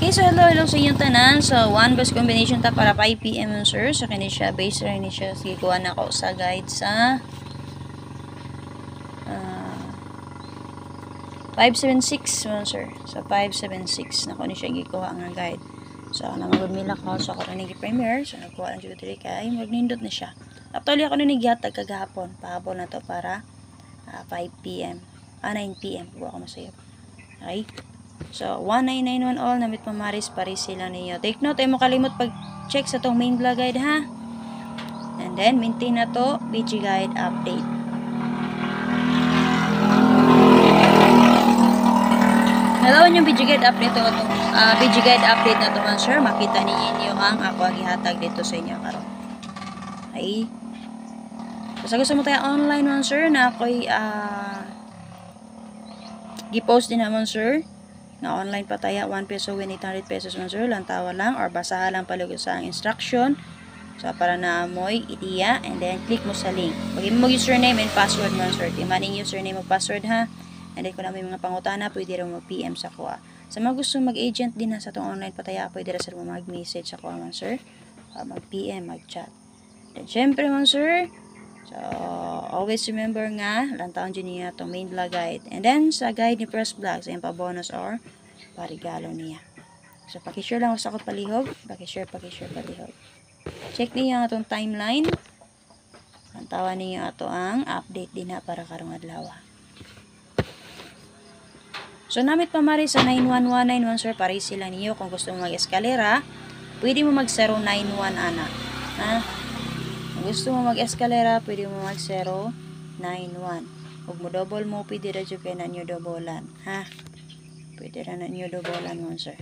Okay, so hello sa inyong tanan. So, one bus combination ta para 5 PM yun, sir. So, kini siya, base rin ni siya. Sige, kuha na ako sa guide sa 576 yun, sir. So, 576 na ko ni siya gikuha nga guide. So, ako na magmila ko. So, ako na nag-premiere. So, nagkuha lang siya dito kay magnindot na siya. Actually, ako na nag-yatag kagahapon. Pahapon na to para 5 PM. 9 PM. Buwa ko masayap. Okay? So, 1991 all, namit pamaris, paris sila niyo. Take note, ay mo kalimot pag-check sa tong main vlog guide, ha? And then, maintain na to, BG guide update. Hello, yung BG guide update to, BG guide update na to man, sir. Makita ninyo ang ako ang ihatag dito sa inyo karon. Okay? So, gusto mo tayo online man, sir, na ako'y gi-post din naman, sir. Na online pataya 1 peso win 800 pesos man, sir, lang tawa lang or basahan lang palugod sa instruction. So para na amoy ideya, and then click mo sa link. Pag mo username and password man, sir, timaning username o password, ha. And then kung na may mga pangutana, pwede rin mo PM sa kuha. Sa mga gusto mag-agent din na sa tong online pataya, pwede rin sir mo mag-message sa kuha man, sir, mag-PM, mag-chat. Then syempre man, sir, so always remember nga lantaon dyan niya itong main vlog guide, and then sa guide ni Press Vlog sa pa bonus or parigalo niya. So pakishare lang sa akong palihog, pakishare palihog. Check niyo itong timeline, lantawan niyo ito ang update din na para karong adlaw. So namit pamari sa 91191, sir, pare sila niyo. Kung gusto mo mag-eskalera, pwede mo mag 091 ana, ha. Gusto mo mag-eskalera, pwede mo mag 091. Huwag mo double mo, pwede na dyan kayo na nyo dobolan, ha? Pwede na nyo dobolan mo, sir.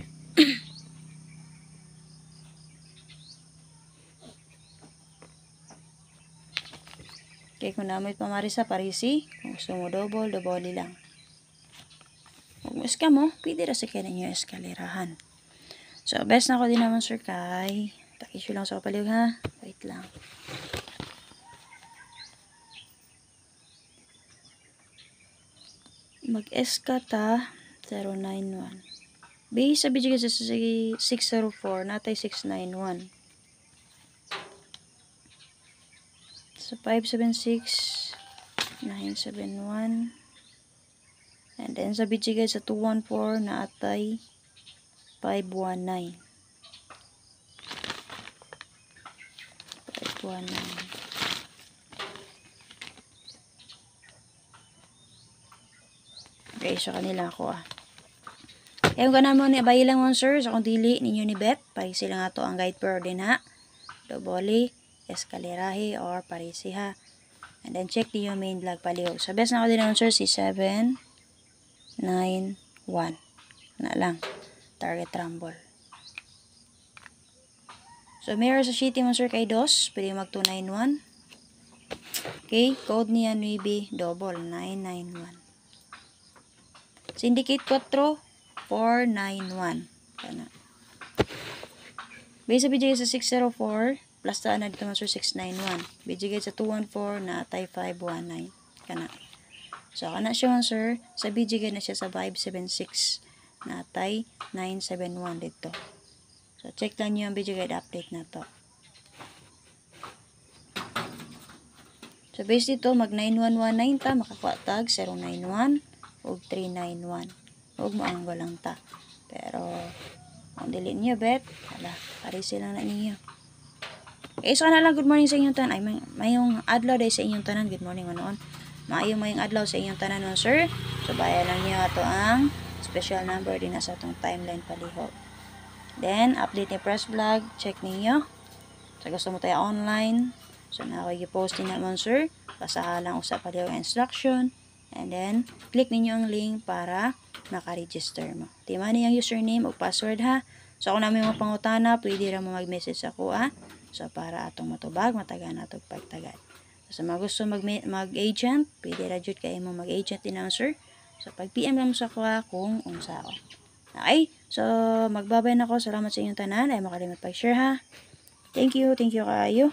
Okay, kung namoy pamarisa, parisi. Kung gusto mo double lang. Huwag mo iska mo, pwede na sa kayo na nyo eskalerahan. So, best na ako din naman, sir, kay takisyo lang sa kapaliw, ha? Wait lang. Mag-eska ta 091. Base sa bigay sa 604, natay 691. So 576 971. And then sa bigay sa 214, natay 519. 519. Okay, so kanila ako Ewan ko na mo ni abay lang mo, sir. So kung dili ninyo ni Bet, parisi lang ato ang guide per din, ha. Doboli, eskalerahe, or parisi, ha. And then check niyo main vlog palihog. So best na ako din naman, sir, si 791. Na lang. Target rumble. So mirror sa city mo, sir, kay DOS. Pwede mag 291. Okay, code niya 9 double 991. Syndicate 4491. Kana. Base sa BJ sa 604, plus taan na dito man, sir, 691. BJ sa 214 na atay 519. Kana. So kana siya man, sir, sa BJ na siya sa 576 na atay 971 dito. So check lang niyo ang BJ guide update na to. So base dito mag 9119 ta, makakuha tag 091 o 391. Huwag mo ang walang ta. Pero, ang delete niyo, Bet. Hala, parisi lang na niyo. Okay, so na lang, good morning sa inyong tanan. Ay, mayong adlaw day sa inyong tanan. Good morning, manoon. Mayong adlaw sa inyong tanan, no, sir. So, bayan lang niyo ito ang special number din na sa itong timeline palihog. Then, update ni Press Vlog. Check niyo. So, gusto mo tayo online. So, na ako i-post din naman, sir. Basahan lang usap palihog instruction. And then, click ninyo ang link para maka-register mo. Tima niyo ang username o password, ha. So, kung namin mga pangutana, pwede rin mo mag-message ako, ha. So, para atong matubag, matagan atong pagtagad. So, sa mga gusto mag-agent, pwede rin jud kayo mo mag-agent din ang, sir. So, pag-PM lang mo sa kuha kung unsao. Okay? So, magbabay na ako. Salamat sa inyong tanan. Ay makalimot pag-share, ha. Thank you kayo.